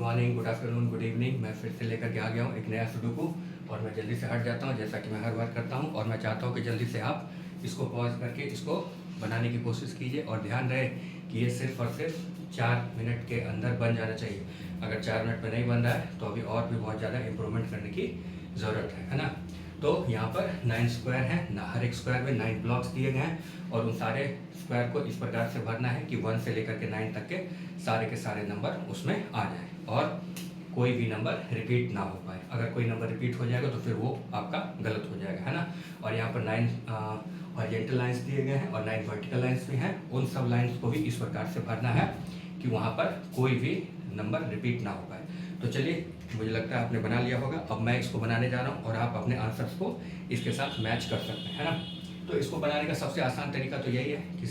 Morning, good afternoon, good evening. मैं फिर से लेकर के आ गया हूँ एक नया सुडोकू और मैं जल्दी से हट जाता हूँ जैसा कि मैं हर बार करता हूँ। और मैं चाहता हूँ कि जल्दी से आप इसको पॉज करके इसको बनाने की कोशिश कीजिए और ध्यान रहे कि ये सिर्फ और सिर्फ 4 मिनट के अंदर बन जाना चाहिए। अगर 4 मिनट में नहीं बन रहा है तो अभी और भी बहुत ज़्यादा इम्प्रूवमेंट करने की ज़रूरत है ना। तो यहाँ पर 9 स्क्वायर हैं ना, हर एक स्क्वायर में 9 ब्लॉक्स दिए गए हैं और उन सारे स्क्वायर को इस प्रकार से भरना है कि 1 से लेकर के 9 तक के सारे नंबर उसमें आ जाए और कोई भी नंबर रिपीट ना हो पाए। अगर कोई नंबर रिपीट हो जाएगा तो फिर वो आपका गलत हो जाएगा, है ना। और यहाँ पर 9 हॉरिजॉन्टल लाइंस दिए गए हैं और 9 वर्टिकल लाइंस भी हैं। उन सब लाइंस को भी इस प्रकार से भरना है कि वहाँ पर कोई भी नंबर रिपीट ना हो पाए। तो चलिए, मुझे लगता है आपने बना लिया होगा। अब मैं इसको बनाने जा रहा हूँ और आप अपने आंसर्स को इसके साथ मैच कर सकते हैं, है ना। तो इसको बनाने का सबसे आसान तरीका तो यही है कि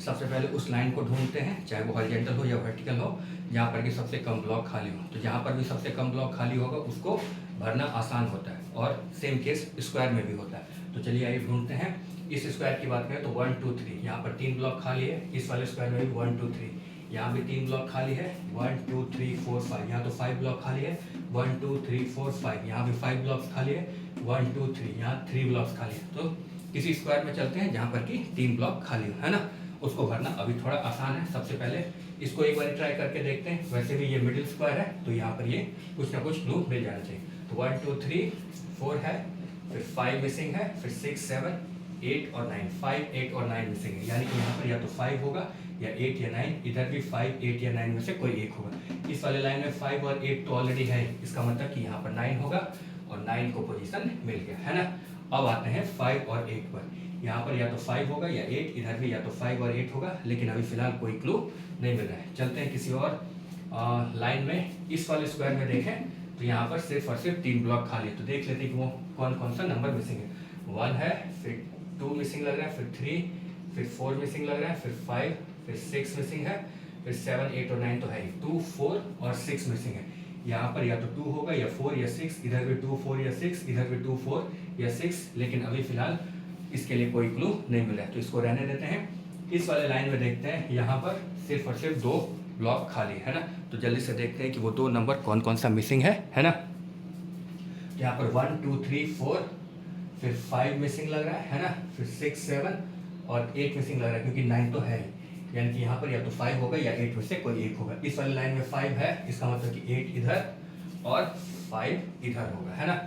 सबसे पहले उस लाइन को ढूंढते हैं, चाहे वो हॉरिजॉन्टल हो या वर्टिकल हो, जहाँ पर कि सबसे कम ब्लॉक खाली हो। तो जहाँ पर भी सबसे कम ब्लॉक खाली होगा उसको भरना आसान होता है और सेम केस स्क्वायर में भी होता है। तो चलिए आइए ढूंढते हैं। इस स्क्वायर की बात करें तो 1 2 3 यहाँ पर 3 ब्लॉक खाली है। इस वाले स्क्वायर में भी 1 2 3 यहाँ भी 3 ब्लॉक खाली है। 1 2 3 4 5 यहाँ तो 5 ब्लॉक खाली है। 1 2 3 4 5 यहाँ भी 5 ब्लॉक्स खाली है। 1 2 3 यहाँ 3 ब्लॉक्स खाली है। तो किसी स्क्वायर में चलते हैं जहाँ पर कि 3 ब्लॉक खाली हो, है ना। उसको भरना अभी थोड़ा आसान है। सबसे पहले इसको एक बार ट्राई करके देखते हैं। वैसे भी ये मिडिल स्क्वायर है तो यहाँ पर ये कुछ ना कुछ क्लू मिल जाना चाहिए। तो 1 2 3 4 है, फिर 5 मिसिंग है, फिर 6 7 8 और 9, 5 8 और 9 मिसिंग है। यानी कि यहाँ पर या तो 5 होगा या 8 या 9, इधर भी 5 8 या 9 में से कोई एक होगा। इस वाले लाइन में 5 और 8 तो ऑलरेडी है, इसका मतलब कि यहाँ पर 9 होगा और 9 को पोजीशन मिल गया, है ना। अब आते हैं 5 और 8 पर। यहाँ पर या तो 5 होगा या 8, इधर भी या तो 5 और 8 होगा, लेकिन अभी फिलहाल कोई क्लू नहीं मिल रहा है। चलते हैं किसी और लाइन में। इस वाले स्क्वायर में देखें तो यहाँ पर सिर्फ और सिर्फ 3 ब्लॉक खाली है। तो देख लेते हैं कि वो कौन कौन सा नंबर मिसिंग है। 1 है, फिर 2 मिसिंग लग रहा है, फिर 3, फिर 4 मिसिंग लग रहा है, फिर 5, फिर 6 मिसिंग है, फिर 7 8 और 9 तो है ही। 2 4 और 6 मिसिंग है। यहाँ पर या तो 2 होगा या 4 या 6, इधर भी 2 4 या 6, इधर भी 2 4 या 6, लेकिन अभी फिलहाल इसके लिए कोई क्लू नहीं मिला है तो इसको रहने देते हैं। इस वाले लाइन में देखते हैं, यहाँ पर सिर्फ और सिर्फ 2 ब्लॉक खाली है ना। तो जल्दी से देखते हैं कि वो 2 नंबर कौन कौन सा मिसिंग है ना। यहाँ पर 1 2 3 4, फिर 5 मिसिंग लग रहा है ना, फिर 6 7 और 8 मिसिंग लग रहा है क्योंकि 9 तो है ही। यानी कि यहाँ पर या तो 5 होगा या 8 में से कोई एक होगा। इस वाली लाइन में 5 है, इसका मतलब कि 8 इधर और 5 इधर होगा, है ना।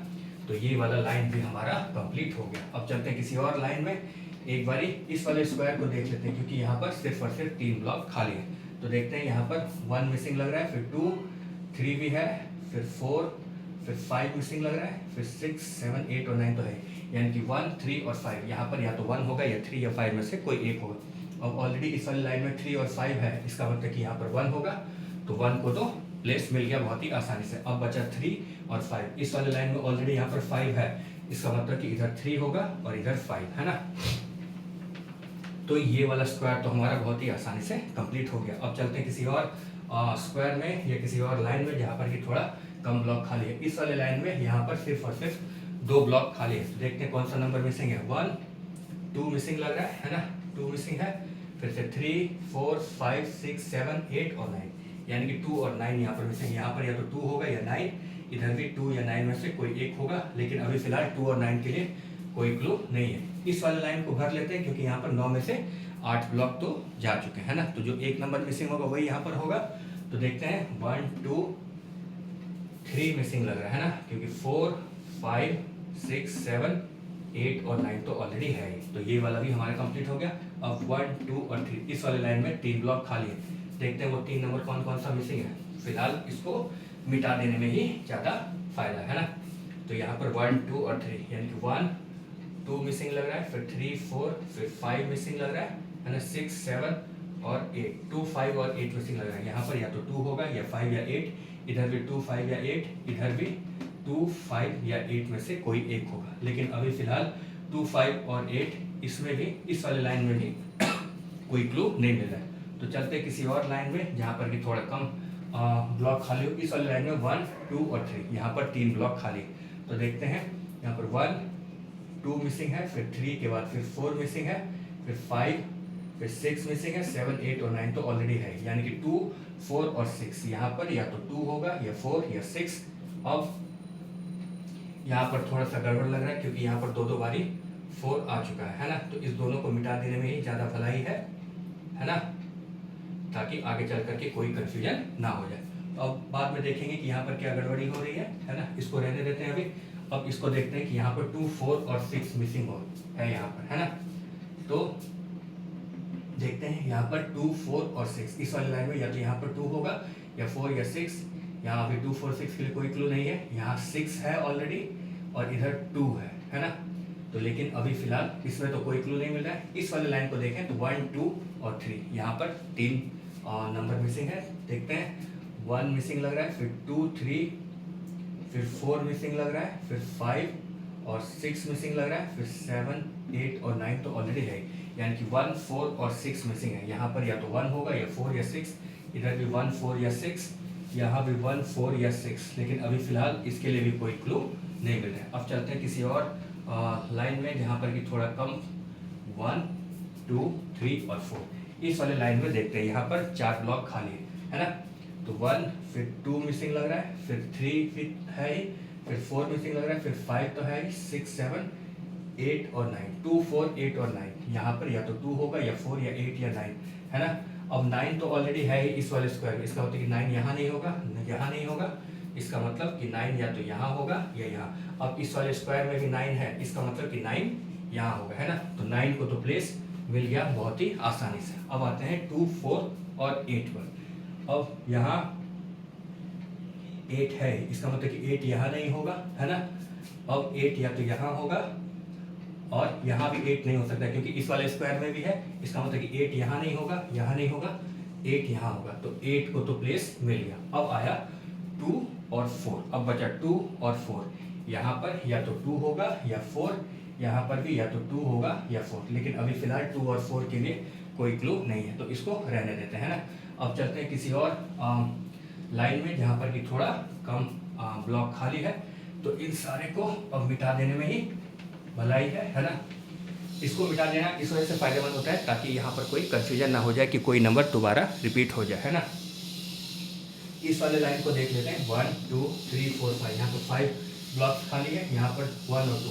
तो ये वाला लाइन भी हमारा कंप्लीट हो गया। अब चलते हैं किसी और लाइन में। एक बारी इस वाले स्क्वायर को देख लेते हैं क्योंकि यहाँ पर सिर्फ और सिर्फ 3 ब्लॉक खाली है। तो देखते हैं, यहाँ पर 1 मिसिंग लग रहा है, फिर 2 3 भी है, फिर 4, फिर 5 मिसिंग लग रहा है, फिर 6 7 8 और 9 तो है। यानी कि 1 3 और 5, यहाँ पर या तो 1 होगा या 3 या 5 में से कोई एक होगा। अब ऑलरेडी इस वाली लाइन में 3 और 5 है, इसका मतलब कि यहाँ पर 1 होगा। तो 1 को तो प्लेस मिल गया बहुत ही आसानी से। अब बचा 3 और 5। इस वाले लाइन में ऑलरेडी यहाँ पर 5 है, इसका मतलब कि इधर 3 होगा और इधर 5, है ना। तो ये वाला स्क्वायर तो हमारा बहुत ही आसानी से कंप्लीट हो गया। अब चलते हैं किसी और स्क्वायर में या किसी और लाइन में जहाँ पर कि थोड़ा कम ब्लॉक खाली है। इस वाले लाइन में यहाँ पर सिर्फ और सिर्फ 2 ब्लॉक खाली है। तो देखते हैं कौन सा नंबर मिसिंग है। 1 2 मिसिंग लग रहा है ना, 2 मिसिंग है, फिर से 3 4 5 6 7 8 और 9, यानी कि 2 और 9 यहाँ पर मिसिंग। यहाँ पर या तो 2 होगा या 9, इधर भी 2 या 9 में से कोई एक होगा, लेकिन अभी फिलहाल 2 और 9 के लिए कोई क्लू नहीं है। इस वाले लाइन को भर लेते हैं क्योंकि यहाँ पर 9 में से 8 ब्लॉक तो जा चुके हैं ना। तो जो एक नंबर मिसिंग होगा वही यहाँ पर होगा। तो देखते हैं 1 2 3 मिसिंग लग रहा है ना, क्योंकि 4 5 6 7 8 और 9 तो ऑलरेडी है ही। तो ये वाला भी हमारा कंप्लीट हो गया। अब 1 2 और 3, इस वाले लाइन में 3 ब्लॉक खाली है। देखते हैं वो 3 नंबर कौन कौन सा मिसिंग है। फिलहाल इसको मिटा देने में ही ज़्यादा फायदा है ना। तो यहाँ पर 1 2 और 3, यानी कि 1 2 मिसिंग लग रहा है, फिर 3 4, फिर 5 मिसिंग लग रहा है ना, 6 7 और 8, 2 5 और 8 मिसिंग लग रहा है। यहाँ पर या तो 2 होगा या 5 या 8, इधर भी 2 5 या 8, इधर भी 2 5 या 8 में से कोई एक होगा, लेकिन अभी फिलहाल 2 5 और 8 इसमें भी, इस वाले लाइन में भी कोई क्लू नहीं मिल रहा है। तो चलते किसी और लाइन में जहाँ पर कि थोड़ा कम ब्लॉक खाली हो। इस वाले लाइन में 1 2 और 3, यहाँ पर 3 ब्लॉक खाली है। तो देखते हैं, यहाँ पर 1 2 मिसिंग है, फिर 3 के बाद फिर 4 मिसिंग है, फिर 5 फिर 6 मिसिंग है, 7 8 और 9 तो ऑलरेडी है, यानी कि 2 4 और 6 यहाँ पर या तो 2 होगा या 4 या 6। अब यहाँ पर थोड़ा सा गड़बड़ लग रहा है क्योंकि यहाँ पर दो बारी 4 आ चुका है ना, तो इस दोनों को मिटा देने में ही ज़्यादा भलाई है ना, ताकि आगे चल करके कोई कंफ्यूजन ना हो जाए। तो अब बाद में देखेंगे कि यहाँ पर क्या गड़बड़ी हो रही है ना, इसको रहने देते हैं अभी। अब इसको देखते हैं कि यहाँ पर 2 4 और 6 मिसिंग है यहाँ पर, है ना। तो देखते हैं यहाँ पर 2 4 और 6 इस वाली लाइन में या तो यहाँ पर 2 होगा या 4 या 6। यहाँ अभी 2 4 6 के लिए कोई क्लू नहीं है, यहाँ 6 है ऑलरेडी और इधर 2 है ना। तो लेकिन अभी फिलहाल इसमें तो कोई क्लू नहीं मिल रहा है। इस वाले लाइन को देखें तो 1 2 और 3 यहाँ पर 3 नंबर मिसिंग है। देखते हैं 1 मिसिंग लग रहा है, फिर 2 3, फिर 4 मिसिंग लग रहा है, फिर 5 और 6 मिसिंग लग रहा है, फिर 7 8 और 9 तो ऑलरेडी है, यानी कि 1 4 और 6 मिसिंग है। यहाँ पर या तो 1 होगा या 4 या 6, इधर भी 1 4 या 6, यहाँ भी 1 4 या 6, लेकिन अभी फिलहाल इसके लिए भी कोई क्लू नहीं मिल रहा है। अब चलते हैं किसी और लाइन में जहाँ पर कि थोड़ा कम 1 2 3 और 4 इस वाले लाइन में देखते हैं। यहाँ पर 4 ब्लॉक खाली है ना, तो 1 फिर 2 मिसिंग लग रहा है, फिर 3 फिर है ही, फिर 4 मिसिंग लग रहा है, फिर 5 तो है ही, 6 7 8 और 9 2 4 8 और 9 यहाँ पर या तो 2 होगा या 4 या 8 या 9 है ना। अब 9 तो ऑलरेडी है ही इस वाले स्क्वायर में, इसका मतलब कि 9 यहाँ नहीं होगा, यहाँ नहीं होगा, इसका मतलब कि 9 या तो यहाँ होगा या यहाँ। अब इस वाले स्क्वायर में भी 9 है, इसका मतलब कि 9 यहाँ होगा, है ना। तो 9 को तो प्लेस मिल गया बहुत ही आसानी से। अब आते हैं 2 4 और 8 पर। अब यहाँ 8 है, इसका मतलब कि 8 यहाँ नहीं होगा, है ना। अब 8 या तो यहाँ होगा और यहाँ भी 8 नहीं हो सकता क्योंकि इस वाले स्क्वायर में भी है, इसका मतलब कि 8 यहाँ नहीं होगा, यहाँ नहीं होगा, 8 यहाँ होगा, तो 8 को तो प्लेस मिल गया। अब आया 2 और 4, अब बचा 2 और 4, यहाँ पर या तो 2 होगा या 4, यहाँ पर भी या तो 2 होगा या 4, लेकिन अभी फिलहाल 2 और 4 के लिए कोई क्लू नहीं है, तो इसको रहने देते हैं ना। अब चलते हैं किसी और लाइन में जहाँ पर कि थोड़ा कम ब्लॉक खाली है, तो इन सारे को अब मिटा देने में ही भलाई है ना। इसको मिटा देना इस वजह से फायदेमंद होता है ताकि यहाँ पर कोई कंफ्यूजन ना हो जाए कि कोई नंबर दोबारा रिपीट हो जाए, है ना। इस वाले लाइन को देख लेते हैं 1 2 3 4 5, यहाँ पर 5 ब्लॉक्स खाली है, यहाँ पर 1 और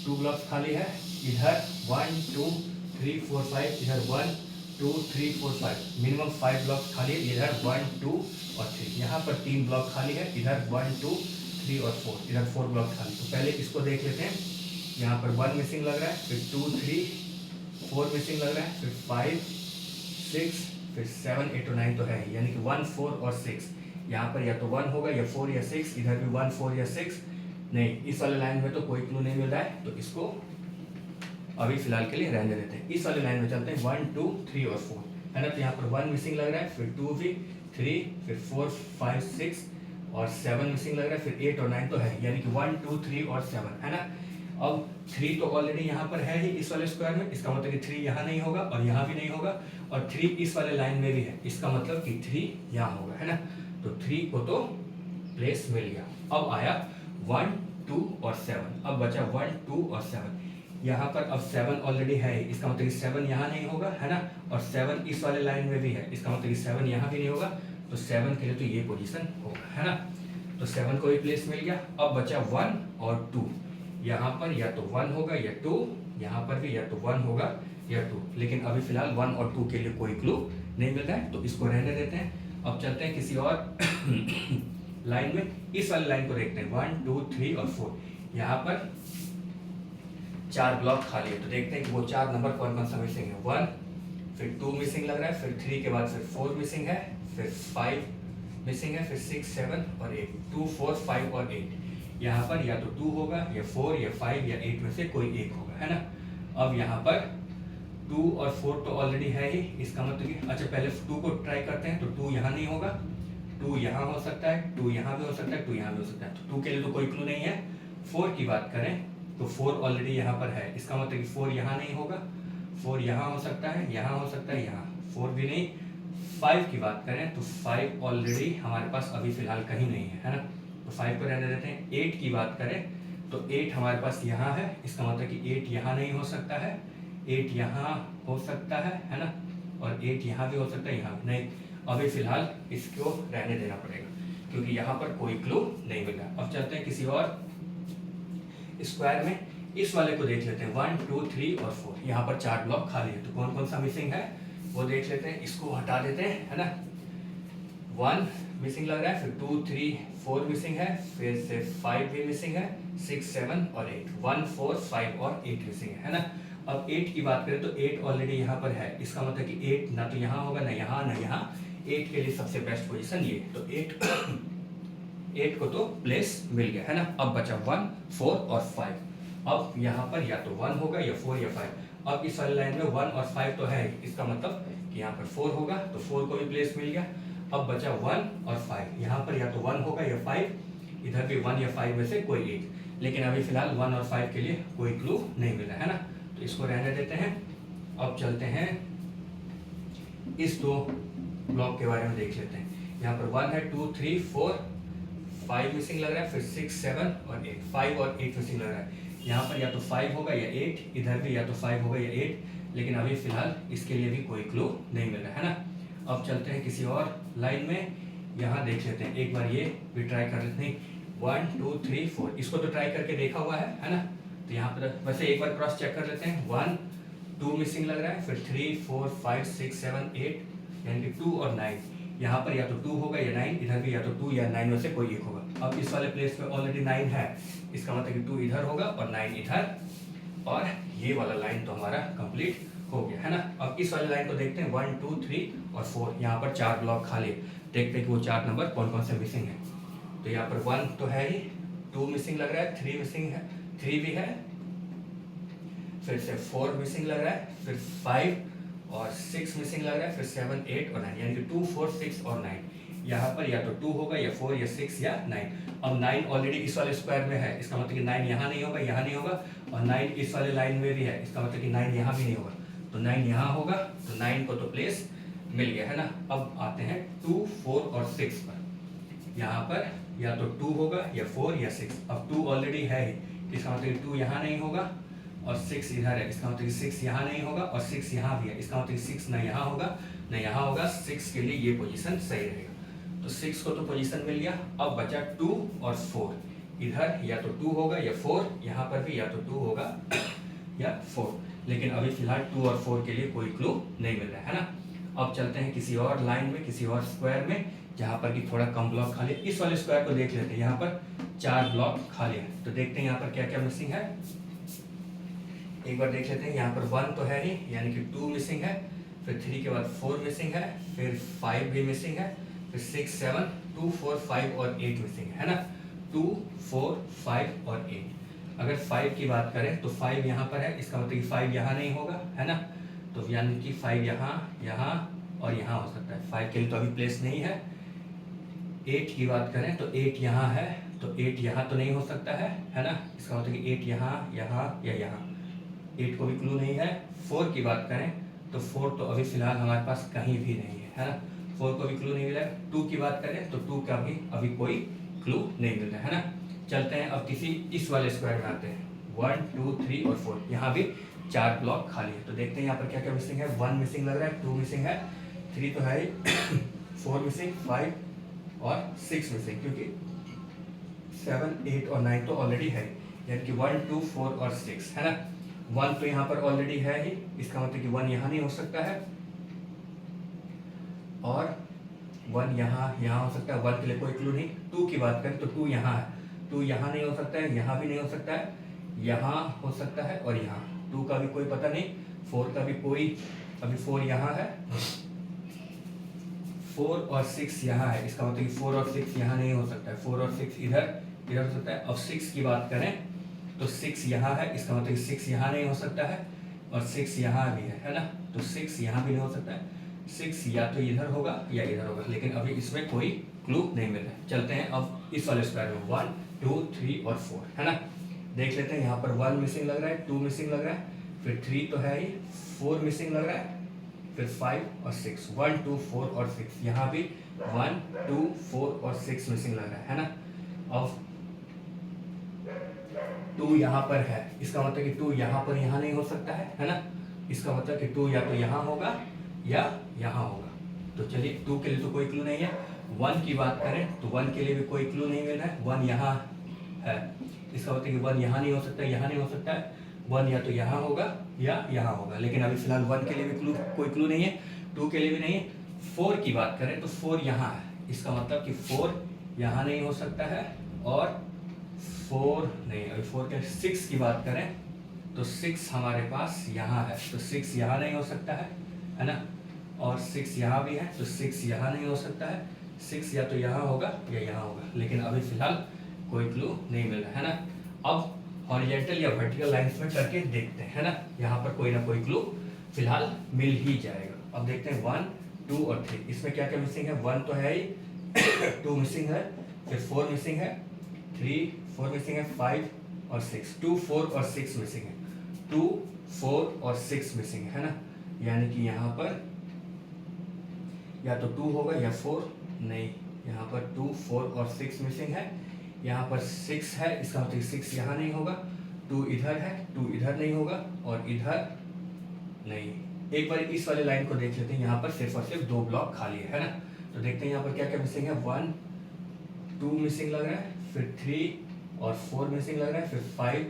2 ब्लॉक्स खाली है, इधर 1 2 3 4 5, इधर 1 2 3 4 5, मिनिमम 5 ब्लॉक्स खाली है, इधर 1 2 और 3, यहाँ पर 3 ब्लॉक खाली है, इधर 1 2 3 और 4, इधर 4 ब्लॉक खाली। तो पहले इसको देख लेते हैं, यहाँ पर 1 मिसिंग लग रहा है, फिर 2 3 4 मिसिंग लग रहा है, फिर 5 6, फिर 7 8 और 9 तो है, यानी कि 1 4 और 6, यहाँ पर या तो 1 होगा या 4 या 6, इधर भी 1 4 या 6 नहीं। इस वाले लाइन में तो कोई क्लू नहीं मिल रहा है, तो इसको अभी फिलहाल के लिए रहने देते हैं। इस वाले लाइन में चलते हैं 1 2 3 और 4, है ना। तो यहाँ पर 1 मिसिंग लग रहा है, फिर 2 भी 3, फिर 4 5 6 और 7 मिसिंग लग रहा है, फिर 8 और 9 तो है, यानी कि 1 2 3 और 7, है ना। अब 3 तो ऑलरेडी यहाँ पर है ही इस वाले स्क्वायर में, इसका मतलब कि 3 यहाँ नहीं होगा और यहाँ भी नहीं होगा, और 3 इस वाले लाइन में भी है, इसका मतलब कि 3 यहाँ होगा, है ना। तो 3 को तो प्लेस मिल गया। अब आया 1 2 और 7, अब बचा 1 2 और 7, यहाँ पर अब 7 ऑलरेडी है, इसका मतलब कि 7 यहाँ नहीं होगा, है ना, और 7 इस वाले लाइन में भी है, इसका मतलब कि 7 यहाँ भी नहीं होगा, तो 7 के लिए तो ये पोजीशन होगा, है ना। तो 7 को भी प्लेस मिल गया। अब बचा 1 और 2, यहाँ पर या तो 1 होगा या 2, यहाँ पर भी या तो 1 होगा या 2, लेकिन अभी फिलहाल 1 और 2 के लिए कोई क्लू नहीं मिल रहा है, तो इसको रहने देते हैं। अब चलते हैं किसी और लाइन में, इस वाली लाइन को देखते हैं 1 2 3 और 4, यहाँ पर 4 ब्लॉक खाली है, तो देखते हैं कि वो 4 नंबर कौन कौन सा मिसिंग है। 1 फिर 2 मिसिंग लग रहा है, फिर 3 के बाद फिर 4 मिसिंग है, फिर 5 मिसिंग है, फिर 6 7 और 8, 2 4 5 और 8, यहाँ पर या तो 2 होगा या 4 या 5 या 8 में से कोई एक होगा, है ना। अब यहाँ पर 2 और 4 तो ऑलरेडी है ही, इसका मतलब कि अच्छा पहले 2 को ट्राई करते हैं, तो 2 यहाँ नहीं होगा, 2 यहाँ हो सकता है, 2 यहाँ भी हो सकता है, 2 यहाँ भी हो सकता है, तो 2 के लिए तो कोई क्लू नहीं है। 4 की बात करें तो 4 ऑलरेडी यहाँ पर है, इसका मतलब कि 4 यहाँ नहीं होगा, 4 यहाँ हो सकता है, यहाँ हो सकता है, यहाँ 4 भी नहीं। 5 की बात करें तो 5 ऑलरेडी हमारे पास अभी फिलहाल कहीं नहीं है ना, तो 5 को रहने देते हैं। 8 की बात करें तो 8 हमारे पास यहाँ है, इसका मतलब कि 8 यहाँ नहीं हो सकता है, 8 यहाँ हो सकता है ना, और 8 यहाँ भी हो सकता है, यहाँ नहीं। अभी फिलहाल इसको रहने देना पड़ेगा क्योंकि यहाँ पर कोई क्लू नहीं मिला। अब चलते हैं किसी और स्क्वायर में, इस वाले को देख लेते हैं। 1 2 3 और 4, यहाँ पर 4 ब्लॉक खाली है, तो कौन कौन सा मिसिंग है वो देख लेते हैं। इसको हटा देते हैं, है ना। 1 मिसिंग लग रहा है, फिर 2 3 4 मिसिंग है, फिर से 5 भी मिसिंग है, 6 7 और 8, 1 4 5 और 8 मिसिंग है ना। अब 8 की बात करें तो 8 ऑलरेडी यहाँ पर है, इसका मतलब कि 8 ना तो यहाँ होगा ना यहाँ ना यहाँ। 8 के लिए सबसे बेस्ट पोजीशन ये, तो 8 को तो प्लेस मिल गया है ना। अब बचा 1 4 और 5। अब यहाँ पर या तो 1 होगा या 4 या 5। अब इस वाली लाइन में 1 और 5 तो है, इसका मतलब कि यहाँ पर 4 होगा, तो 4 को भी प्लेस मिल गया। अब बचा 1 और 5, यहाँ पर या तो 1 होगा या 5, इधर भी 1 या 5 में से कोई एक। लेकिन अभी फिलहाल 1 और 5 के लिए कोई क्लू नहीं मिला है ना, तो इसको रहने देते हैं। अब चलते हैं इस दो ब्लॉक के बारे में देख लेते हैं। यहाँ पर 1 है, 2 3 4 5 मिसिंग लग रहा है, फिर 6 7 और 8, 5 और 8 मिसिंग लग रहा है। यहाँ पर या तो 5 होगा या 8, इधर भी या तो 5 होगा या 8, लेकिन अभी फिलहाल इसके लिए भी कोई क्लू नहीं मिल रहा है ना। अब चलते हैं किसी और लाइन में, यहाँ देख लेते हैं, एक बार ये भी ट्राई कर लेते हैं। 1 2 3 4, इसको तो ट्राई करके देखा हुआ है ना। तो यहाँ पर वैसे एक बार क्रॉस चेक कर लेते हैं। 1 2 मिसिंग लग रहा है, फिर 3 4 5 6 7 8, यानी कि 2 और 9। यहाँ पर या तो 2 होगा या 9, इधर भी या तो 2 या 9 में से कोई एक होगा। अब इस वाले प्लेस में ऑलरेडी 9 है, इसका मतलब कि 2 इधर होगा और 9 इधर, और ये वाला लाइन तो हमारा कंप्लीट हो गया है ना। अब इस वाली लाइन को देखते हैं। 1 2 3 और 4, यहाँ पर 4 ब्लॉक खाली। देखते हैं कि वो 4 नंबर कौन कौन से मिसिंग है। तो यहाँ पर 1 तो है ही, 2 मिसिंग लग रहा है, 3 मिसिंग है, 3 भी है, फिर से 4 मिसिंग लग रहा है, फिर 5 और 6 मिसिंग लग रहा है, फिर 7 8 और 9, यानी कि 2 4 6 और 9। यहाँ पर या तो 2 होगा या 4 या 6 या 9। अब 9 ऑलरेडी इस वाले स्क्वायर में है, इसका मतलब कि 9 यहाँ नहीं होगा, यहाँ नहीं होगा, और 9 इस वाले लाइन में भी है, इसका मतलब कि 9 यहाँ भी नहीं होगा, तो 9 यहाँ होगा, तो 9 को तो प्लेस मिल गया है ना। अब आते हैं 2 4 और 6 पर। यहाँ पर या तो 2 होगा या 4 या 6। अब 2 ऑलरेडी है, इसका मतलब कि 2 यहाँ नहीं होगा, और 6 इधर है, इसका मतलब कि 6 यहाँ नहीं होगा, और 6 यहाँ भी है, इसका मतलब कि 6 ना यहाँ होगा ना यहाँ होगा। 6 के लिए ये पोजीशन सही रहेगा, तो 6 को तो पोजीशन मिल गया। अब बचा 2 और 4, इधर या तो 2 होगा या 4, यहाँ पर भी या तो 2 होगा या 4, लेकिन अभी फिलहाल 2 और 4 के लिए कोई क्लू नहीं मिल रहा है ना। अब चलते हैं किसी और लाइन में, किसी और स्क्वायर में, जहाँ पर कि थोड़ा कम ब्लॉक खाली है। इस वाले स्क्वायर को देख लेते हैं, यहाँ पर 4 ब्लॉक खाली है, तो देखते हैं यहाँ पर क्या क्या मिसिंग है। एक बार देख लेते हैं। यहाँ पर 1 तो है ही, यानी कि 2 मिसिंग है, फिर 3 के बाद 4 मिसिंग है, फिर 5 भी मिसिंग है, फिर 6 7 2 4 5 और 8 मिसिंग है ना। 2 4 5 और 8। अगर 5 की बात करें तो 5 यहाँ पर है, इसका मतलब कि 5 यहाँ नहीं होगा, है ना। तो यानी कि 5 यहाँ, यहाँ और यहाँ हो सकता है। 5 के लिए तो अभी प्लेस नहीं है। 8 की बात करें तो 8 यहाँ है, तो 8 यहाँ तो नहीं हो सकता है ना। इसका मतलब कि 8 यहाँ, यहाँ या यहाँ, 8 को भी क्लू नहीं है। 4 की बात करें तो 4 तो अभी फिलहाल हमारे पास कहीं भी नहीं है ना। 4 को भी क्लू नहीं मिला है। 2 की बात करें तो 2 का भी अभी कोई क्लू नहीं मिल रहा है ना। चलते हैं अब किसी इस वाले स्क्वायर में आते हैं। 1 2 3 और 4, यहाँ भी 4 ब्लॉक खाली है, तो देखते हैं यहाँ पर क्या क्या मिसिंग है। 1 मिसिंग लग रहा है, 2 मिसिंग है, 3 तो है ही, 4 मिसिंग, 5 और 6 मिसिंग, क्योंकि 7 8 और 9 तो ऑलरेडी है, यानी कि 1 2 4 और 6 है ना। 1 तो यहाँ पर ऑलरेडी है ही, इसका मतलब कि 1 यहाँ नहीं हो सकता है, और 1 यहाँ हो सकता है। 1 के लिए कोई क्लू नहीं। 2 की बात करें तो 2 यहाँ है, 2 यहाँ नहीं हो सकता है, यहाँ भी नहीं हो सकता है, यहाँ हो सकता है और यहाँ। 2 का भी कोई पता नहीं, 4 का भी कोई, अभी 4 यहाँ है, 4 और 6 यहाँ है, इसका मतलब कि 4 और 6 यहाँ नहीं हो सकता है। 4 और 6 इधर हो सकता है। अब 6 की बात करें तो 6 यहाँ है, इसका मतलब कि 6 यहाँ नहीं हो सकता है, और 6 यहाँ भी है ना, तो 6 यहाँ भी नहीं हो सकता है। 6 या तो इधर होगा या इधर होगा, लेकिन अभी इसमें कोई क्लू नहीं मिल रहा है। चलते हैं अब इस वाले स्क्वायर में। 1 2 3 और 4 है ना। देख लेते हैं। यहाँ पर 1 मिसिंग लग रहा है, 2 मिसिंग लग रहा है, फिर 3 तो है ही, 4 मिसिंग लग रहा है, फिर 5 और 6, 1 2 4 और 6, यहाँ भी 1 2 4 और 6 मिसिंग लग रहा है ना। अब 2 यहाँ पर है, इसका मतलब कि 2 यहाँ पर यहाँ नहीं हो सकता है ना। इसका मतलब कि 2 या तो यहाँ होगा या यहाँ होगा। तो चलिए 2 के लिए तो कोई क्लू नहीं है। 1 की बात करें तो 1 के लिए भी कोई क्लू नहीं मिल रहा है। 1 यहाँ है, इसका मतलब कि 1 यहाँ नहीं हो सकता, यहाँ नहीं हो सकता है। 1 या तो यहाँ होगा या यहाँ होगा, लेकिन अभी फिलहाल 1 के लिए भी कोई क्लू नहीं है, 2 के लिए भी नहीं है। 4 की बात करें तो 4 यहाँ है, इसका मतलब कि 4 यहाँ नहीं हो सकता है और 4 नहीं। अभी 4 के 6 की बात करें तो 6 हमारे पास यहाँ है, तो 6 यहाँ नहीं हो सकता है ना। और 6 यहाँ भी है, तो 6 यहाँ नहीं हो सकता है। 6 या तो यहाँ होगा या यहाँ होगा, लेकिन अभी फिलहाल कोई क्लू नहीं मिल रहा है ना। अब हॉरिजॉन्टल या वर्टिकल लाइंस में करके देखते हैं, है ना। यहाँ पर कोई ना कोई क्लू फिलहाल मिल ही जाएगा। अब देखते हैं 1, 2 और 3, इसमें क्या क्या मिसिंग है। 1 तो है ही 2 मिसिंग है, फिर 4 मिसिंग है, 3, 4 मिसिंग है, 5 और 6, 2, 4 और 6 मिसिंग है, 2, 4 और 6 मिसिंग है ना। यानी कि यहाँ पर या तो 2 होगा या 4 नहीं, यहाँ पर 2, 4 और 6 मिसिंग है। यहाँ पर 6 है, इसका मतलब 6 यहाँ नहीं होगा। 2 इधर है, 2 इधर नहीं होगा और इधर नहीं। एक बार इस वाले लाइन को देख लेते हैं, यहाँ पर सिर्फ और सिर्फ 2 ब्लॉक खाली है ना। तो देखते हैं यहाँ पर क्या क्या मिसिंग है। 1, 2 मिसिंग लग रहा है, फिर 3 और 4 मिसिंग लग रहा है, फिर 5,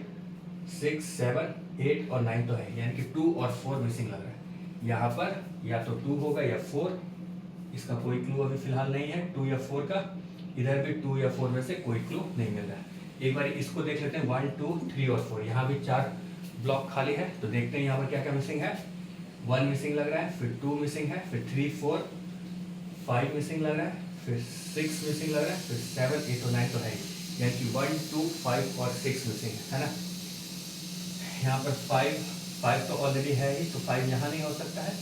6, 7, 8 और 9 तो है, यानी कि 2 और 4 मिसिंग लग रहा है। यहाँ पर या तो 2 होगा या 4, इसका कोई क्लू अभी फिलहाल नहीं है 2 या 4 का। इधर भी 2 या 4 में से कोई क्लू नहीं मिल रहा है। एक बार इसको देख लेते हैं 1, 2, 3 और 4, यहाँ भी 4 ब्लॉक खाली है। तो देखते हैं यहाँ पर क्या क्या मिसिंग है। 1 मिसिंग लग रहा है, फिर 2 मिसिंग है, फिर 3, 4, 5 मिसिंग लग रहा है, फिर 6 मिसिंग लग रहा है, फिर 7, 8 और 9 तो है, यानी कि 1, 2, 5 और 6 मिसिंग है ना। यहाँ पर 5 तो ऑलरेडी है ही, तो 5 यहाँ नहीं हो सकता है।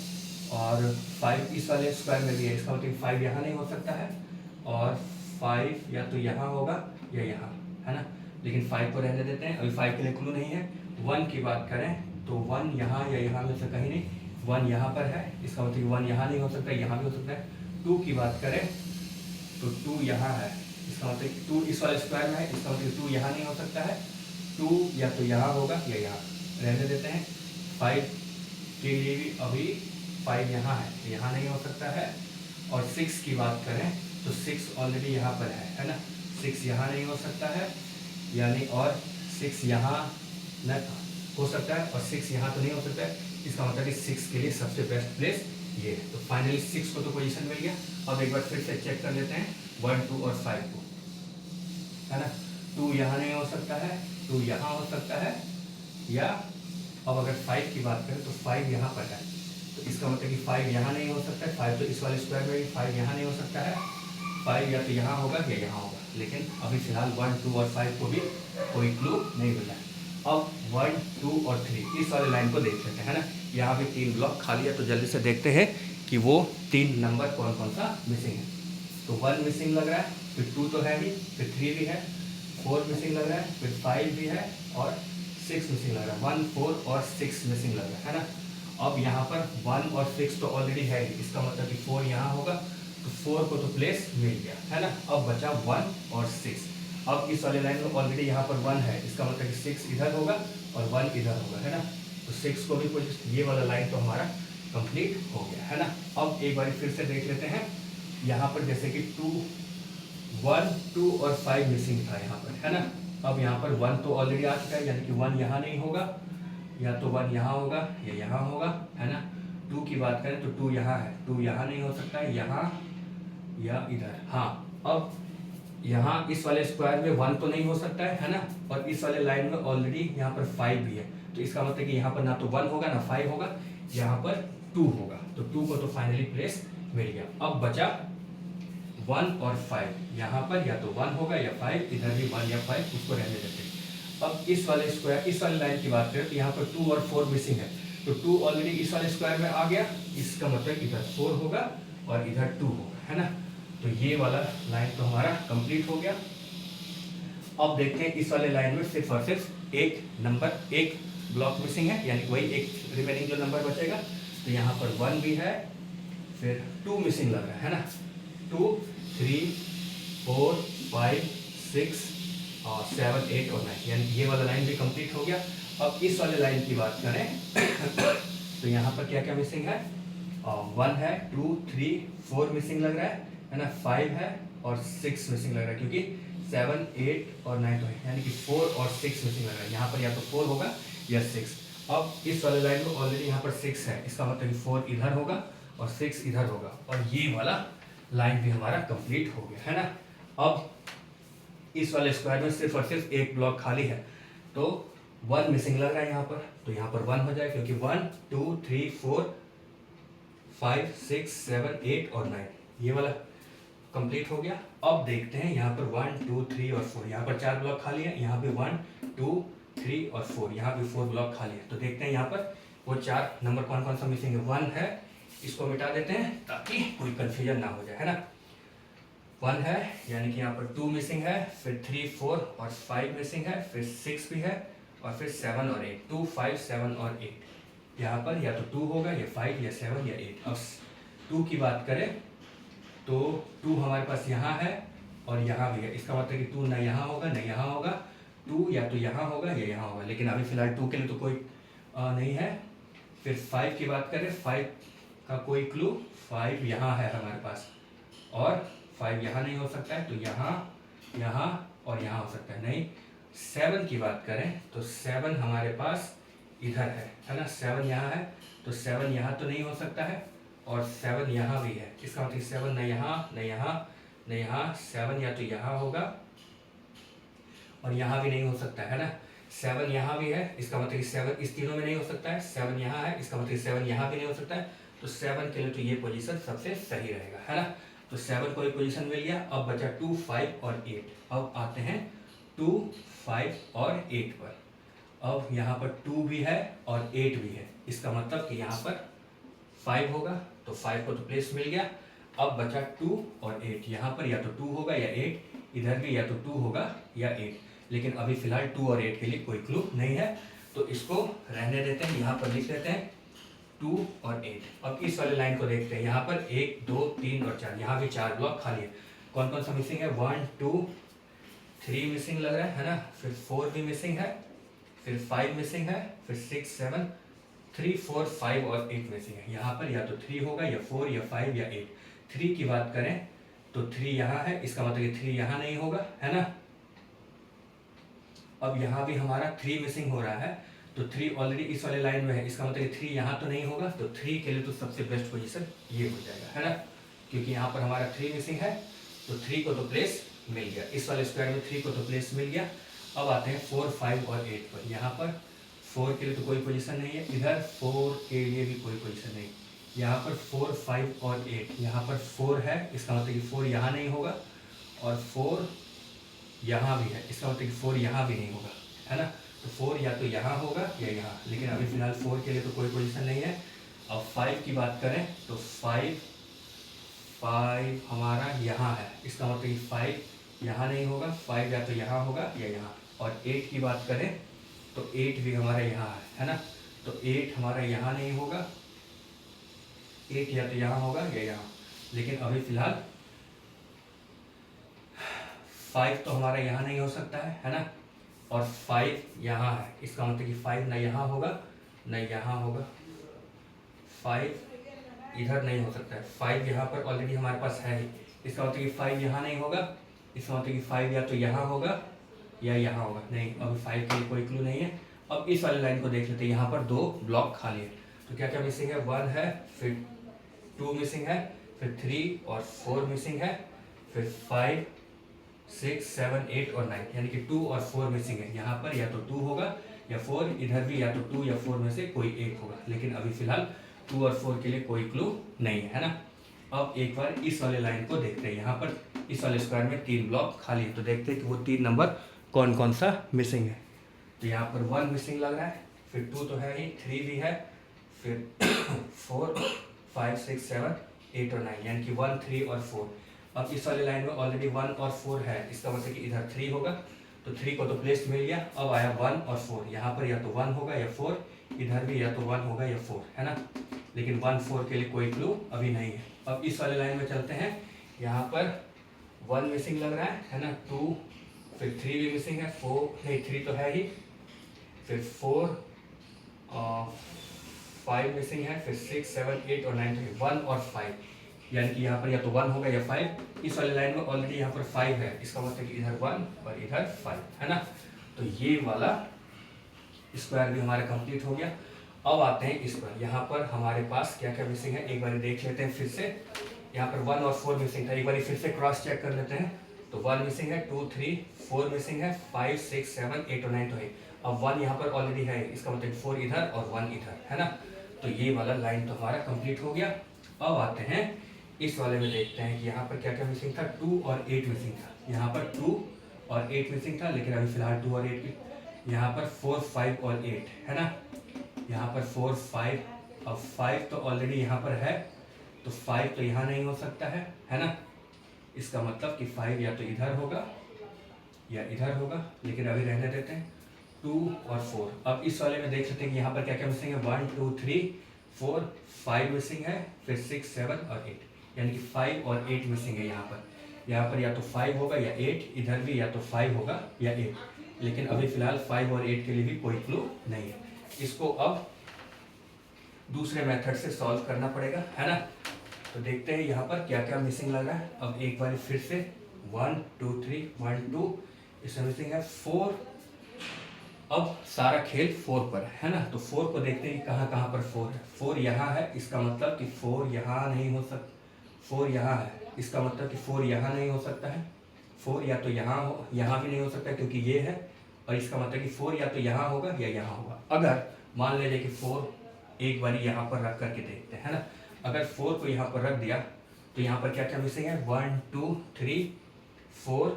और 5 इस वाले स्क्वायर में भी है, इसका मतलब 5 यहाँ नहीं हो सकता है। और 5 या तो यहाँ होगा या यहाँ, है ना। लेकिन 5 को रहने देते हैं, अभी 5 के लिए क्लू नहीं है। 1 की बात करें तो 1 यहाँ या यहाँ में से कहीं नहीं, 1 यहाँ पर है, इसका मतलब 1 यहाँ नहीं हो सकता, यहाँ भी हो सकता है। 2 की बात करें तो 2 यहाँ है, इसका मतलब 2 इस वाले स्क्वायर में है, इसका मतलब 2 यहाँ नहीं हो सकता है। 2 या तो यहाँ होगा या यहाँ, रहने देते हैं। 5 के लिए भी अभी 5 यहाँ है, यहाँ नहीं हो सकता है। और 6 की बात करें तो 6 ऑलरेडी यहाँ पर है ना। 6 यहाँ नहीं हो सकता है, यानी और 6 यहाँ न हो सकता है और 6 यहाँ तो नहीं हो सकता है। इसका मतलब कि 6 के लिए सबसे बेस्ट प्लेस ये है। तो फाइनली 6 को तो पोजीशन मिल गया। अब एक बार फिर से चेक कर लेते हैं 1, 2 और 5 को, है ना। 2 यहाँ नहीं हो सकता है, 2 यहाँ हो सकता है, या अब अगर 5 की बात करें तो 5 यहाँ पर है, तो इसका मतलब कि 5 यहाँ नहीं हो सकता है। 5 तो इस वाले स्क्वायर में भी 5 यहाँ नहीं हो सकता है। 5 या तो यहाँ होगा या यहाँ होगा, लेकिन अभी फिलहाल 1, 2 और 5 को भी कोई क्लू नहीं मिला है। अब 1, 2 और 3 इस वाले लाइन को देख लेते हैं, है ना। यहाँ भी 3 ब्लॉक खाली है, तो जल्दी से देखते हैं कि वो 3 नंबर कौन कौन सा मिसिंग है। तो 1 मिसिंग लग रहा है, फिर 2 तो है ही, फिर 3 भी है, 4 मिसिंग लग रहा है, फिर 5 भी है और 6 मिसिंग लग रहा है। 1, 4 और 6 मिसिंग लग रहा है ना। अब यहाँ पर 1 और 6 तो ऑलरेडी है ही, इसका मतलब कि 4 यहाँ होगा, तो 4 को तो प्लेस मिल गया, है ना। अब बचा 1 और 6। अब इस वाले लाइन में ऑलरेडी यहाँ पर 1 है, इसका मतलब कि 6 इधर होगा और 1 इधर होगा, है ना। तो 6 को भी कुछ, ये वाला लाइन तो हमारा कंप्लीट हो गया, है ना। अब एक बार फिर से देख लेते हैं। यहाँ पर जैसे कि 1, 2 और 5 मिसिंग था यहाँ पर, है ना। अब यहाँ पर 1 तो ऑलरेडी आ चुका है, यानी कि 1 यहाँ नहीं होगा, या तो 1 यहाँ होगा या यहाँ होगा, है ना। 2 की बात करें तो 2 यहाँ है, 2 यहाँ नहीं हो सकता है, यहाँ या इधर। हाँ, अब यहाँ इस वाले स्क्वायर में 1 तो नहीं हो सकता है ना। और इस वाले लाइन में ऑलरेडी यहाँ पर 5 भी है, तो इसका मतलब कि यहाँ पर ना तो 1 होगा ना 5 होगा, यहाँ पर 2 होगा। तो 2 को तो फाइनली प्लेस मिल गया। अब बचा 1 और 5, यहाँ पर या तो 1 होगा या 5, इधर भी 1 या 5, उसको रहने देते हैं। अब इस वाले स्क्वायर, इस वाले लाइन की बात करें तो यहाँ पर 2 और 4 मिसिंग है, तो 2 ऑलरेडी इस वाले स्क्वायर में आ गया, इसका मतलब इधर 4 होगा और इधर 2 होगा, है ना। तो ये वाला लाइन तो हमारा कंप्लीट हो गया। अब देखते हैं इस वाले लाइन में सिर्फ और सिर्फ एक नंबर, एक ब्लॉक मिसिंग है, यानी वही एक रिमेनिंग जो नंबर बचेगा। तो यहाँ पर 1 भी है, फिर 2 मिसिंग लग रहा है ना। 2, 3, 4, 5, 6 और 7, 8 और 9, यानी ये वाला लाइन भी कंप्लीट हो गया। अब इस वाले लाइन की बात करें तो यहाँ पर क्या क्या मिसिंग है, 1 है, 2, 3, 4 मिसिंग लग रहा है ना, 5 है और 6 मिसिंग लग रहा है, क्योंकि 7, 8 और 9 तो है, यानी कि 4 और 6 मिसिंग लग रहा है। यहाँ पर या तो 4 होगा या 6। अब इस वाले लाइन में ऑलरेडी यहाँ पर 6 है, इसका मतलब कि 4 इधर होगा और 6 इधर होगा, और ये वाला लाइन भी हमारा कंप्लीट हो गया है ना। अब इस वाले स्क्वायर में सिर्फ और सिर्फ एक ब्लॉक खाली है, तो 1 मिसिंग लग रहा है यहाँ पर, तो यहाँ पर 1 हो जाए, क्योंकि 1, 2, 3, 4, 5, 6, 7, 8 और 9 ये वाला कंप्लीट हो गया। अब देखते हैं यहाँ पर 1, 2, 3 और 4, यहाँ पर 4 ब्लॉक खाली है, यहाँ पे 1, 2, 3 और 4, यहाँ पे 4 ब्लॉक खाली है। तो देखते हैं यहाँ पर वो 4 नंबर कौन कौन सा मिसिंग है। 1 है, इसको मिटा देते हैं ताकि कोई कंफ्यूजन ना हो जाए, है ना। 1 है, यानी कि यहाँ पर 2 मिसिंग है, फिर 3, 4 और 5 मिसिंग है, फिर 6 भी है, और फिर 7 और 8, 2, 5, 7 और 8। यहाँ पर या तो 2 होगा या 5 या 7 या 8। अब 2 की बात करें तो 2 हमारे पास यहाँ है और यहाँ भी है, इसका मतलब कि 2 ना यहाँ होगा ना यहाँ होगा, 2 या तो यहाँ होगा या यहाँ होगा, लेकिन अभी फिलहाल 2 के लिए तो कोई नहीं है। फिर 5 की बात करें, 5 का कोई क्लू, 5 यहाँ है हमारे पास, और 5 यहाँ नहीं हो सकता है, तो यहाँ, यहाँ और यहाँ हो सकता है, नहीं। 7 की बात करें तो 7 हमारे पास इधर है ना, 7 यहाँ है, तो 7 यहाँ तो नहीं हो सकता है, और 7 यहाँ भी है, इसका मतलब 7 न यहाँ न यहाँ न यहाँ, 7 या तो यहाँ होगा और यहाँ भी नहीं हो सकता है ना। 7 यहाँ भी है, इसका मतलब 7 इस तीनों में नहीं हो सकता है, 7 यहाँ है, इसका मतलब 7 यहाँ भी नहीं हो सकता है, तो 7 के लिए तो ये पोजीशन सबसे सही रहेगा, है ना। तो 7 को एक पोजीशन मिल गया। अब बचा 2, 5 और 8। अब आते हैं 2, 5 और 8 पर। अब यहाँ पर 2 भी है और 8 भी है, इसका मतलब कि यहाँ पर 5 होगा, तो 5 को तो प्लेस मिल गया। अब बचा 2 और 8, यहाँ पर या तो 2 होगा या 8, इधर भी या तो 2 होगा या 8, लेकिन अभी फिलहाल 2 और 8 के लिए कोई क्लू नहीं है, तो इसको रहने देते हैं। यहाँ पर लिख देते हैं 2 और 8। अब इस वाले लाइन को देखते हैं, यहाँ पर 1, 2, 3 और 4, यहाँ भी 4 ब्लॉक खाली है। कौन कौन सा मिसिंग है, 1, 2, 3 मिसिंग लग रहा है ना, फिर 4 भी मिसिंग है, फिर 5 मिसिंग है, फिर 6, 7, 3, 4, 5 और 8 मिसिंग है। यहाँ पर या तो 3 होगा या 4 या 5 या 8। 3 की बात करें तो 3 यहाँ है, इसका मतलब कि 3 यहाँ नहीं होगा, है ना। अब यहाँ भी हमारा 3 मिसिंग हो रहा है, तो 3 ऑलरेडी इस वाले लाइन में है, इसका मतलब कि 3 यहाँ तो नहीं होगा, तो 3 के लिए तो सबसे बेस्ट पोजीशन ये हो जाएगा, है ना, क्योंकि यहाँ पर हमारा 3 मिसिंग है, तो 3 को तो प्लेस मिल गया, इस वाले स्क्वायर में 3 को तो प्लेस मिल गया। अब आते हैं 4, 5 और 8 पर। यहाँ पर 4 के लिए तो कोई पोजीशन नहीं है, इधर 4 के लिए भी कोई पोजीशन नहीं, यहाँ पर 4, 5 और 8, यहाँ पर 4 है, इसका मतलब कि 4 यहाँ नहीं होगा, और 4 यहाँ भी है, इसका मतलब कि 4 यहाँ भी नहीं होगा, है ना। तो 4 या तो यहाँ होगा या यहाँ, लेकिन अभी फिलहाल 4 के लिए तो कोई पोजीशन नहीं है। अब 5 की बात करें तो 5 हमारा यहाँ है, इसका मतलब कि 5 यहाँ नहीं होगा, 5 या तो यहाँ होगा या यहाँ। और 8 की बात करें तो 8 भी हमारा यहाँ है ना, तो 8 हमारा यहाँ नहीं होगा, 8 या तो यहाँ होगा या यहाँ, लेकिन अभी फिलहाल 5 तो हमारा यहाँ नहीं हो सकता है ना, और 5 यहाँ है, इसका मतलब कि 5 ना यहाँ होगा ना यहाँ होगा, 5 इधर नहीं हो सकता है, 5 यहाँ पर ऑलरेडी हमारे पास है ही, इसका मतलब कि 5 यहाँ नहीं होगा, इसका मतलब कि 5 या तो यहाँ होगा या यहाँ होगा, नहीं, अभी 5 के लिए कोई क्लू नहीं है। अब इस वाली लाइन को देख लेते हैं, यहाँ पर 2 ब्लॉक खाली है, तो क्या क्या मिसिंग है, 1 है, फिर 2 मिसिंग है, फिर 3 और 4 मिसिंग है, फिर 5, 6, 7, 8 और 9, यानी कि 2 और 4 मिसिंग है। यहाँ पर या तो 2 होगा या 4, इधर भी या तो 2 या 4 में से कोई एक होगा, लेकिन अभी फिलहाल 2 और 4 के लिए कोई क्लू नहीं है ना। अब एक बार इस वाले लाइन को देखते हैं, यहाँ पर इस वाले स्क्वायर में 3 ब्लॉक खाली है, तो देखते हैं कि वो 3 नंबर कौन कौन सा मिसिंग है। तो यहाँ पर 1 मिसिंग लग रहा है, फिर 2 तो है ही, 3 भी है, फिर 4, 5, 6, 7, 8 और 9, यानी कि 1, 3 और 4। अब इस वाले लाइन में ऑलरेडी 1 और 4 है, इसका मतलब कि इधर 3 होगा, तो 3 को तो प्लेस मिल गया। अब आया 1 और 4, यहाँ पर या तो 1 होगा या 4, इधर भी या तो 1 होगा या 4, है ना, लेकिन 1, 4 के लिए कोई क्लू अभी नहीं है। अब इस वाले लाइन में चलते हैं, यहाँ पर 1 मिसिंग लग रहा है ना, 2, फिर 3 भी मिसिंग है, 4 नहीं 3 तो है ही, फिर 4, 5 मिसिंग है, फिर 6 7 8 और 9 तो 1 और 5, यानी कि यहाँ पर या तो 1 होगा या 5। इस वाले लाइन में ऑलरेडी यहाँ पर 5 है, इसका मतलब कि इधर 1 और इधर 5 है ना। तो ये वाला स्क्वायर भी हमारा कंप्लीट हो गया। अब आते हैं इस पर, यहाँ पर हमारे पास क्या क्या मिसिंग है एक बार देख लेते हैं फिर से। यहाँ पर 1 और 4 मिसिंग था, एक बार फिर से क्रॉस चेक कर लेते हैं। तो 1 मिसिंग है, 2 3 4 मिसिंग है, 5 6 7 8 और 9 तो है। अब 1 यहाँ पर ऑलरेडी है, इसका मतलब 4 इधर और 1 इधर है ना। तो ये वाला लाइन तो हमारा कंप्लीट हो गया। अब आते हैं इस वाले में, देखते हैं कि यहाँ पर क्या क्या मिसिंग था। 2 और 8 मिसिंग था, यहाँ पर 2 और 8 मिसिंग था, लेकिन अभी फिलहाल 2 और 8 यहाँ पर 4 5 और 8 है ना। यहाँ पर 4 5, अब 5 तो ऑलरेडी यहाँ पर है, तो 5 तो यहाँ नहीं हो सकता है ना। इसका मतलब कि 5 या तो इधर होगा या इधर होगा, लेकिन अभी रहने देते हैं। 2 और 4, अब इस वाले में देख सकते हैं कि यहाँ पर क्या क्या मिसिंग है। 1 2 3 4 5 मिसिंग है, फिर 6 7 और 8, यानी कि 5 और 8 मिसिंग है यहाँ पर। यहाँ पर या तो 5 होगा या 8, इधर भी या तो 5 होगा या 8, लेकिन अभी फिलहाल 5 और 8 के लिए भी कोई क्लू नहीं है। इसको अब दूसरे मेथड से सॉल्व करना पड़ेगा है ना। तो देखते हैं यहाँ पर क्या क्या मिसिंग लग रहा है। अब एक बार फिर से 1 2 3 1 2, इसमें मिसिंग है 4। अब सारा खेल 4 पर है ना। तो 4 को देखते हैं कि कहाँ कहाँ पर 4 है। 4 यहाँ है, इसका मतलब कि 4 यहाँ नहीं हो सकता। 4 यहाँ है, इसका मतलब कि 4 यहाँ नहीं हो सकता है। 4 या तो यहाँ हो, यहाँ भी नहीं हो सकता क्योंकि ये है, और इसका मतलब कि 4 या तो यहाँ होगा या यहाँ होगा। अगर मान लीजिए कि 4 एक बारी यहाँ पर रख करके देखते हैं है ना। अगर 4 को यहाँ पर रख दिया तो यहाँ पर क्या क्या मिसिंग है। 1 2 3 4,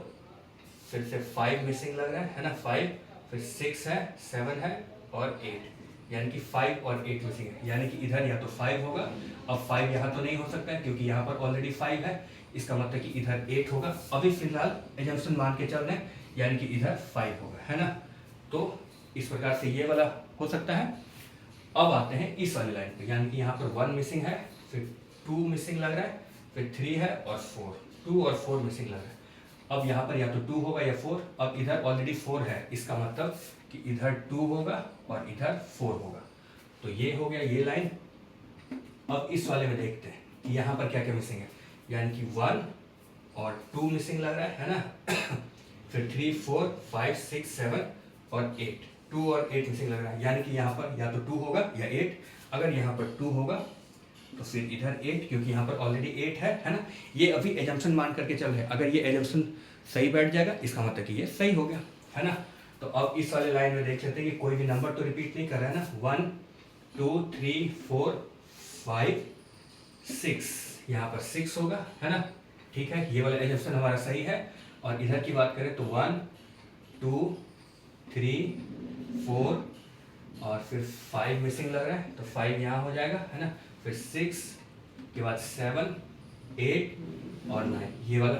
फिर से 5 मिसिंग लग रहा है ना। 5, फिर 6 है, 7 है और 8, यानी कि 5 और 8 मिसिंग है, यानी कि इधर या तो 5 होगा। अब 5 यहाँ तो नहीं हो सकता है क्योंकि यहाँ पर ऑलरेडी 5 है, इसका मतलब कि इधर 8 होगा। अभी फिलहाल एजम्पशन मान के चल रहे हैं, यानी कि इधर 5 होगा है ना। तो इस प्रकार से ये वाला हो सकता है। अब आते हैं इस वाली लाइन पे, यानी कि यहाँ पर 1 मिसिंग है, फिर 2 मिसिंग लग रहा है, फिर 3 है और 4, 2 और 4 मिसिंग लग रहा है। अब यहाँ पर या तो 2 होगा या 4, अब इधर ऑलरेडी 4 है, इसका मतलब कि इधर 2 होगा और इधर 4 होगा। तो ये हो गया ये लाइन। अब इस वाले में देखते हैं कि यहाँ पर क्या क्या मिसिंग है, यानी कि 1 और 2 मिसिंग लग रहा है ना। फिर 3 4 5 6 7 और 8, 2 और 8 मिसिंग लग रहा है, यानी कि यहाँ पर या तो 2 होगा या 8। अगर यहाँ पर 2 होगा तो फिर इधर 8, क्योंकि यहाँ पर ऑलरेडी 8 है ना। ये अभी एजम्पशन मान करके चल रहे हैं। अगर ये एजम्पशन सही बैठ जाएगा, इसका मतलब कि ये सही हो गया है ना। तो अब इस वाले लाइन में देख लेते हैं कि कोई भी नंबर तो रिपीट नहीं कर रहा है ना। 1 2 3 4 5 6, यहाँ पर 6 होगा है ना। ठीक है, ये वाला एजम्पशन हमारा सही है। और इधर की बात करें तो 1 2 3 4 और फिर 5 मिसिंग लग रहा है, तो 5 यहाँ हो जाएगा है ना। फिर 6 के बाद 7 8 और 9, ये वाला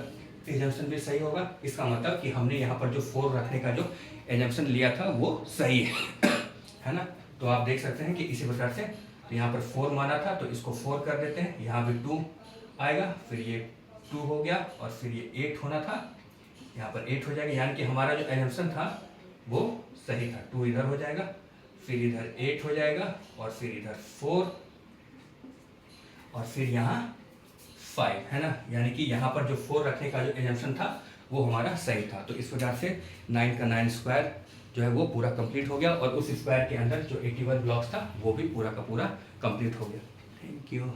एजम्पशन भी सही होगा। इसका मतलब कि हमने यहाँ पर जो 4 रखने का जो एजम्पशन लिया था वो सही है ना। तो आप देख सकते हैं कि इसी प्रकार से, तो यहाँ पर 4 माना था तो इसको 4 कर देते हैं, यहाँ भी 2 आएगा, फिर ये 2 हो गया और फिर ये 8 होना था, यहाँ पर 8 हो जाएगा, यानी कि हमारा जो एजम्पशन था वो सही था। 2 इधर हो जाएगा, फिर इधर 8 हो जाएगा और फिर इधर 4 और फिर यहाँ 5 है ना। यानी कि यहाँ पर जो 4 रखने का जो एजम्पशन था वो हमारा सही था। तो इस प्रकार से 9 का 9 स्क्वायर जो है वो पूरा कंप्लीट हो गया, और उस स्क्वायर के अंदर जो 81 ब्लॉक्स था वो भी पूरा का पूरा कंप्लीट हो गया। Thank you.